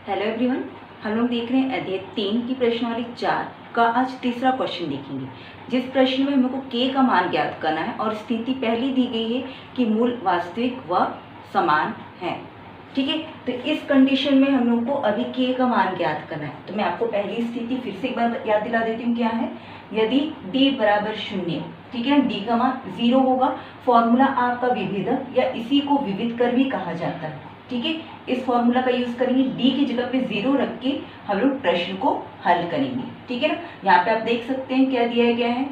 Hello everyone, हम लोग देख रहे हैं अध्याय 3 की प्रश्नावली 4 का आज तीसरा क्वेश्चन देखेंगे, जिस प्रश्न में हमको k का मान ज्ञात करना है और स्थिति पहली दी गई है कि मूल वास्तविक व समान है। ठीक है, तो इस कंडीशन में हम लोग को अभी k का मान ज्ञात करना है। तो मैं आपको पहली स्थिति फिर से एक बार याद दिला देती हूँ, क्या है। यदि d बराबर 0, ठीक है, d का मान 0 होगा, फॉर्मूला आपका विभेदक या इसी को विविध कर भी कहा जाता है। ठीक है, इस फॉर्मूला का यूज करेंगे, d की जगह पे 0 रख के हम लोग प्रश्न को हल करेंगे। ठीक है ना, यहाँ पे आप देख सकते हैं क्या दिया गया है।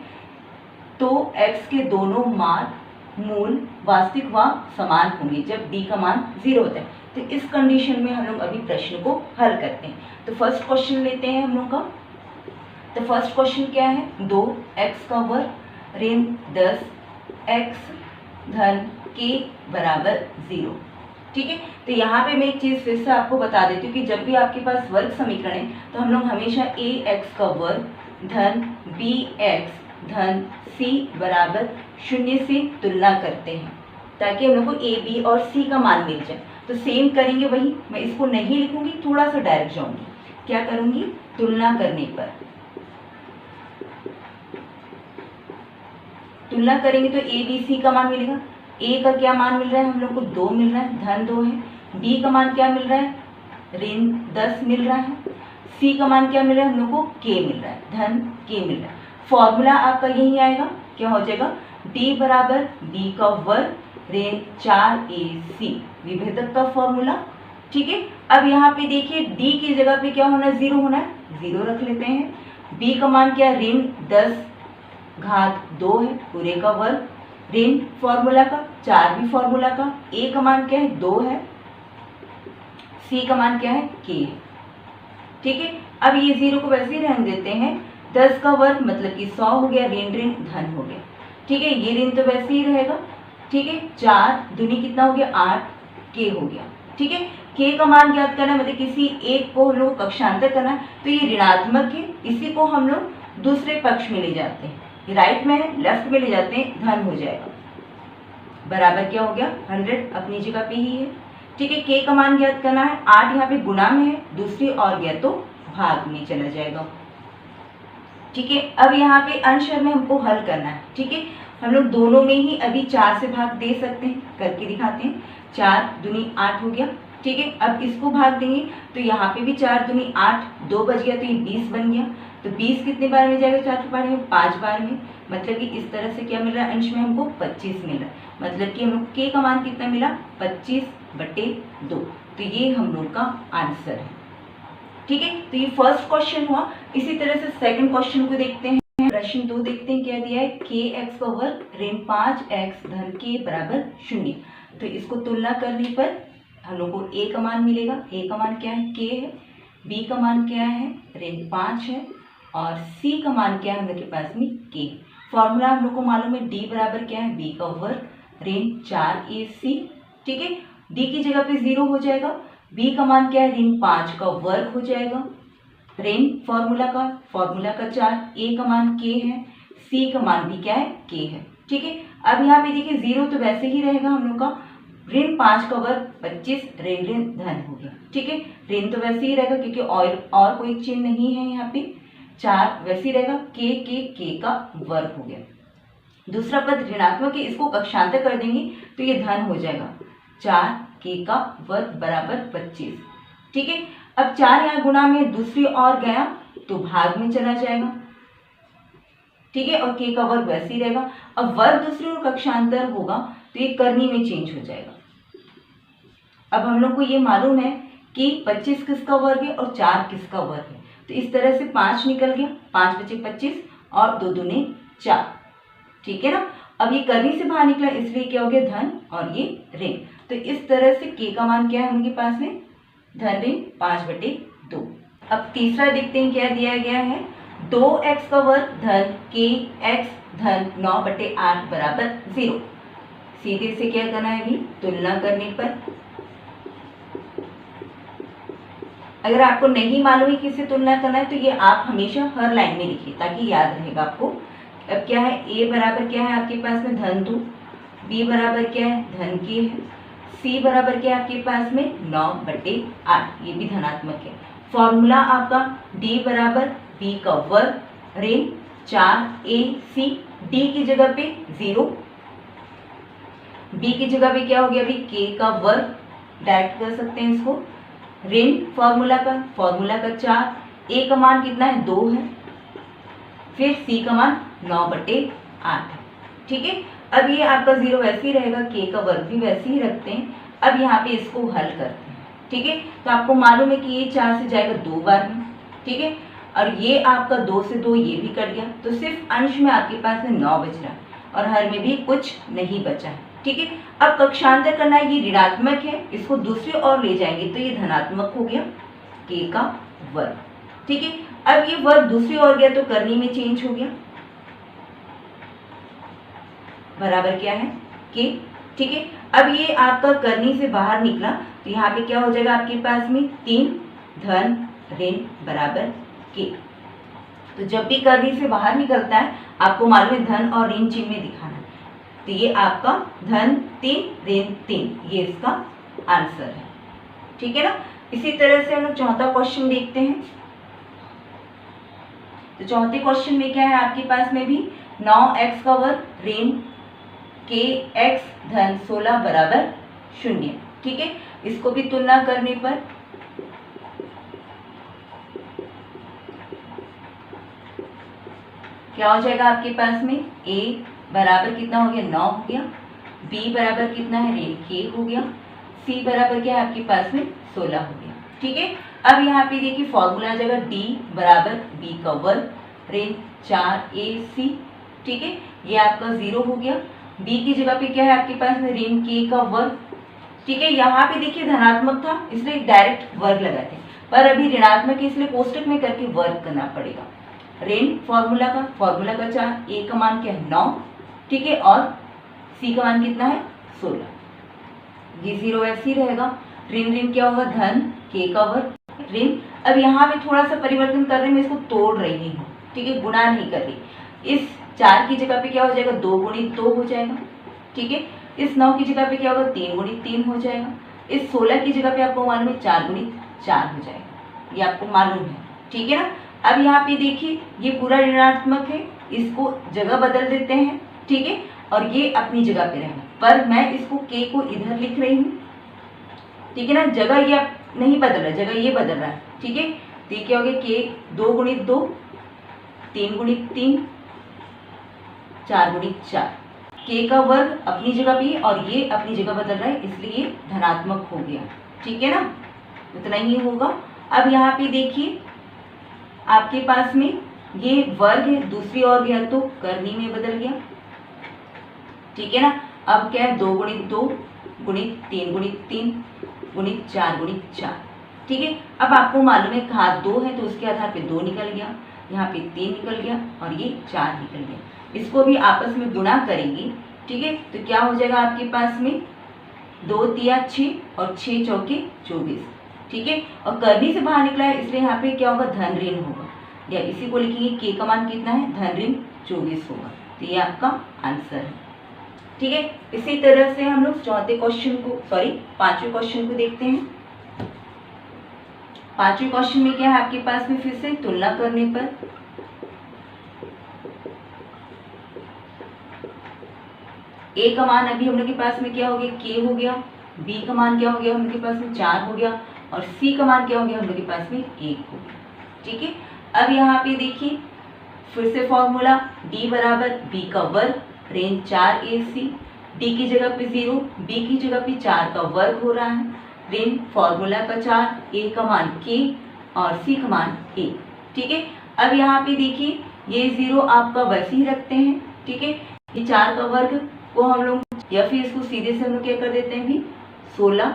तो x के दोनों मान मूल वास्तविक व समान होंगे जब d का मान 0 होता है। तो इस कंडीशन में हम लोग अभी प्रश्न को हल करते हैं। तो फर्स्ट क्वेश्चन लेते हैं हम लोग का। तो फर्स्ट क्वेश्चन क्या है, 2x का वर्ग ऋण 10x धन k बराबर 0। ठीक है, तो यहाँ पे मैं एक चीज़ फिर से आपको बता देती हूँ कि जब भी आपके पास वर्ग समीकरण है तो हम लोग हमेशा ax का वर्ग धन bx धन c बराबर 0 से तुलना करते हैं, ताकि हम लोग को a, b और c का मान मिल जाए। तो सेम करेंगे वही, मैं इसको नहीं लिखूंगी, थोड़ा सा डायरेक्ट जाऊंगी। क्या करूंगी, तुलना करने पर तुलना करेंगे तो a, b, c का मान मिलेगा। a का क्या मान मिल रहा है, हम लोग को 2 मिल रहा है, धन 2 है। b का मान क्या मिल रहा है, ऋण 10 मिल रहा है। c का मान क्या मिल रहा है, हम लोग को k मिल रहा है, धन k मिल रहा है। फॉर्मूला आपका यही आएगा, क्या हो जाएगा, d बराबर b का वर्ग ऋण 4ac, विभेदक का फॉर्मूला। ठीक है, अब यहाँ पे देखिए d की जगह पे क्या होना है, 0 होना है, 0 रख लेते हैं। b का मान क्या है, ऋण 10 घात 2 है, पूरे का वर्ग, ऋण फॉर्मूला का, 4 भी फॉर्मूला का, a का मान क्या है, 2 है, c का मान क्या है, k है। ठीक है, अब ये 0 को वैसे ही रहने देते हैं। 10 का वर्ग मतलब कि 100 हो गया, ऋण ऋण धन हो गया। ठीक है, ये ऋण तो वैसे ही रहेगा। ठीक है, 4 दूनी कितना हो गया, 8, k हो गया। ठीक है, k का मान ज्ञात करना है, मतलब किसी एक को हम लोग कक्षांतर करना है, तो ये ऋणात्मक है, इसी को हम लोग दूसरे पक्ष में ले जाते हैं, राइट में है, लेफ्ट में ले जाते हैं, धन हो जाएगा। बराबर क्या हो गया, 100 अपनी जगह पे ही है। ठीक है, k का मान ज्ञात करना है, 8 यहाँ पे गुणा में है, दूसरी और गया तो भाग में चला जाएगा। ठीक है, अब यहाँ पे अंश में हमको हल करना है। ठीक है, हम लोग दोनों में ही अभी 4 से भाग दे सकते हैं, करके दिखाते हैं। 4 दूनी 8 हो गया। ठीक है, अब इसको भाग देंगे तो यहाँ पे भी 4 दूनी 8, 2 बच गया तो ये 20 बन गया। तो 20 कितने बार में जाएगा, 4 बार में, 5 बार में। मतलब कि इस तरह से क्या मिल रहा है, अंश में हमको 25 मिल रहा है। मतलब कि हम लोग k का मान कितना मिला, 25/2। तो ये हम लोग का आंसर है। ठीक है, तो ये फर्स्ट क्वेश्चन हुआ। इसी तरह से सेकंड क्वेश्चन को देखते हैं। प्रश्न 2 देखते हैं, क्या दिया है, kx का वर्ग ऋण 5x धन k बराबर 0। तो इसको तुलना करने पर हम लोग को a का मान मिलेगा। a का मान क्या है, k है। b का मान क्या है, ऋण 5 है। और c का मान क्या है, हम लोग के पास में k। फॉर्मूला हम लोग को मालूम है, d बराबर क्या है, b का वर्ग ऋण 4ac। ठीक है, d की जगह पे 0 हो जाएगा। b का मान क्या है, ऋण 5 का वर्ग हो जाएगा, ऋण फॉर्मूला का 4, a का मान k है, c का मान भी क्या है, k है। ठीक है, अब यहाँ पे देखिए 0 तो वैसे ही रहेगा हम लोग का, ऋण 5 का वर्ग 25, ऋण ऋण धन हो गया। ठीक है, ऋण तो वैसे ही रहेगा क्योंकि और कोई चिन्ह नहीं है यहाँ पे। 4 वैसे ही रहेगा, k का वर्ग हो गया। दूसरा पद ऋणात्मक है, इसको कक्षांतर कर देंगे तो ये धन हो जाएगा, 4k का वर्ग बराबर 25। ठीक है, अब 4 यहाँ गुणा में, दूसरी और गया तो भाग में चला जाएगा। ठीक है, और k का वर्ग वैसे ही रहेगा। अब वर्ग दूसरी और कक्षांतर होगा तो ये करनी में चेंज हो जाएगा। अब हम लोग को ये मालूम है कि 25 किसका वर्ग है और 4 किसका वर्ग है। तो इस तरह से 5 निकल गया, 5 बचे 25 और 2 दूने 4। ठीक है ना, अब ये करनी से बाहर निकला, इसलिए क्या हो गया, धन और ये ऋण। तो इस तरह से k का मान क्या है उनके पास में, धन ऋण 5/2। अब तीसरा देखते हैं क्या दिया गया है, 2x का वर्ग धन kx धन 9/8 बराबर 0। सीधे से क्या करना है, अभी तुलना करने पर। अगर आपको नहीं मालूम है किससे तुलना करना है तो ये आप हमेशा हर लाइन में लिखिए ताकि याद रहेगा आपको। अब क्या है, a बराबर क्या है आपके पास में, धन 2, b बराबर क्या है, धन k है, सी बराबर क्या है आपके पास में 9/8, ये भी धनात्मक है। फॉर्मूला आपका डी बराबर बी का वर्ग ऋण 4ac, डी की जगह पे 0, बी की जगह पे क्या हो गया अभी के का वर्ग, डायरेक्ट कर सकते हैं इसको, ऋण फॉर्मूला का 4, ए का मान कितना है 2 है, फिर सी का मान 9/8 है। ठीक है, अब ये आपका 0 वैसे ही रहेगा, के का वर्ग भी वैसे ही रखते हैं। अब यहाँ पे इसको हल करते हैं। ठीक है, तो आपको मालूम है कि ये 4 से जाएगा 2 बार में। ठीक है, और ये आपका 2 से 2 ये भी कट गया, तो सिर्फ अंश में आपके पास में 9 बच रहा है और हर में भी कुछ नहीं बचा है। ठीक है, अब कक्षांतर करना है, ये ऋणात्मक है, इसको दूसरी ओर ले जाएंगे तो ये धनात्मक हो गया के का वर्ग। ठीक है, अब ये वर्ग दूसरी ओर गया तो करनी में चेंज हो गया, बराबर क्या है के। ठीक है, अब ये आपका करनी से बाहर निकला तो यहाँ पे क्या हो जाएगा आपके पास में 3 धन ऋण बराबर के। तो जब भी करनी से बाहर निकलता है आपको मालूम है धन और ऋण चिन्ह में दिखाना है, तो ये आपका धन 3 ऋण 3, ये इसका आंसर है। ठीक है ना। इसी तरह से हम लोग चौथा क्वेश्चन देखते हैं। तो चौथे क्वेश्चन में क्या है आपके पास में भी 9x का वर्ग ऋण के x धन 16 बराबर 0। ठीक है, इसको भी तुलना करने पर क्या हो जाएगा आपके पास में a बराबर कितना हो गया 9 हो गया, b बराबर कितना है ऋण k हो गया, c बराबर क्या है आपके पास में 16 हो गया। ठीक है, अब यहाँ पे देखिए फॉर्मूला आ जाएगा d बराबर b का वर्ग ऋण 4ac। ठीक है, ये आपका 0 हो गया, b की जगह पे क्या है आपके पास में ऋण k का वर्ग। ठीक है, यहाँ पे देखिए धनात्मक था इसलिए डायरेक्ट वर्ग लगाए थे, पर अभी ऋणात्मक है इसलिए कोष्टक में करके वर्ग करना पड़ेगा। ऋण फॉर्मूला का 4, a का मान क्या है 9। ठीक है, और c का मान कितना है 16, ये 0 ऐसे ही रहेगा। ऋण क्या होगा धन k का वर्ग ऋण। अब यहाँ पे थोड़ा सा परिवर्तन कर रहे हैं, मैं इसको तोड़ रही हूँ। ठीक है, गुणा नहीं कर रही। इस 4 की जगह पे क्या हो जाएगा 2 गुणित 2 हो जाएगा। ठीक है, इस 9 की जगह पे क्या होगा 3 गुणित 3 हो जाएगा। इस 16 की जगह पे आपको मालूम है 4 गुणित 4 हो जाएगा, ये आपको मालूम है। ठीक है ना। अब यहाँ पे देखिए ये पूरा ऋणात्मक है, इसको जगह बदल देते हैं। ठीक है, और ये अपनी जगह पे रहेगा, पर मैं इसको k को इधर लिख रही हूँ। ठीक है ना, जगह ये नहीं बदल रहा, जगह ये बदल रहा है। ठीक है, तो ये क्या हो गया k 2 गुणित 2, 3 गुणित 3, 4 गुणित 4, k का वर्ग अपनी जगह पे और ये अपनी जगह बदल रहा है इसलिए धनात्मक हो गया। ठीक है ना, इतना ही होगा। अब यहाँ पे देखिए आपके पास में ये वर्ग है, दूसरी ओर गया तो करनी में बदल गया। ठीक है ना, अब क्या है 2 गुणित 2 गुणित 3 गुणित 3 गुणित 4 गुणित 4। ठीक है, अब आपको मालूम है घात 2 है तो उसके आधार पे 2 निकल गया, यहाँ पे 3 निकल गया और ये 4 निकल गया। इसको भी आपस में गुणा करेंगे। ठीक है, तो क्या हो जाएगा आपके पास में 2 तिया 6 और 6 चौके 24। ठीक है, और करनी से बाहर निकला है इसलिए यहाँ पे क्या होगा धन ऋण होगा, या इसी को लिखेंगे k का मान कितना है धन ऋण 24 होगा। तो ये आपका आंसर है। ठीक है, इसी तरह से हम लोग चौथे क्वेश्चन को पांचवें क्वेश्चन को देखते हैं। पांचवें क्वेश्चन में क्या है आपके पास में फिर से तुलना करने पर a का मान अभी हम लोग के पास में क्या हो गया k हो गया, b का मान क्या हो गया हम लोग के पास में 4 हो गया और c का मान क्या हो गया हम लोग के पास में 1 हो गया। ठीक है, अब यहाँ पे देखिए फिर से फॉर्मूला d बराबर b का वर्ग ऋण 4ac, d की जगह पे 0, b की जगह पे 4 का वर्ग हो रहा है, ऋण फॉर्मूला का 4, a का मान k और c का मान 1। ठीक है, अब यहाँ पे देखिए ये 0 आपका वैसे ही रखते हैं। ठीक है, ये 4 का वर्ग को हम लोग या फिर इसको सीधे से हम लोग क्या कर देते हैं भी 16,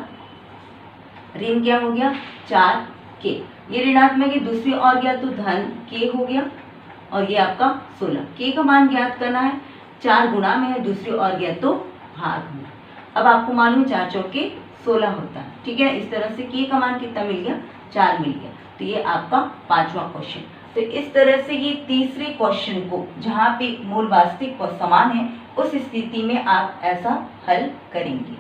ऋण क्या हो गया 4k, ये ऋणात्मक है दूसरी ओर गया तो धन k हो गया और ये आपका 16। k का मान ज्ञात करना है, 4 गुणा में है दूसरी ओर गया तो भाग में। अब आपको मालूम 4 चौके 16 होता है। ठीक है, इस तरह से k का मान कितना मिल गया 4 मिल गया। तो ये आपका पांचवा क्वेश्चन। तो इस तरह से ये तीसरे क्वेश्चन को जहाँ पे मूल वास्तविक और समान है उस स्थिति में आप ऐसा हल करेंगे।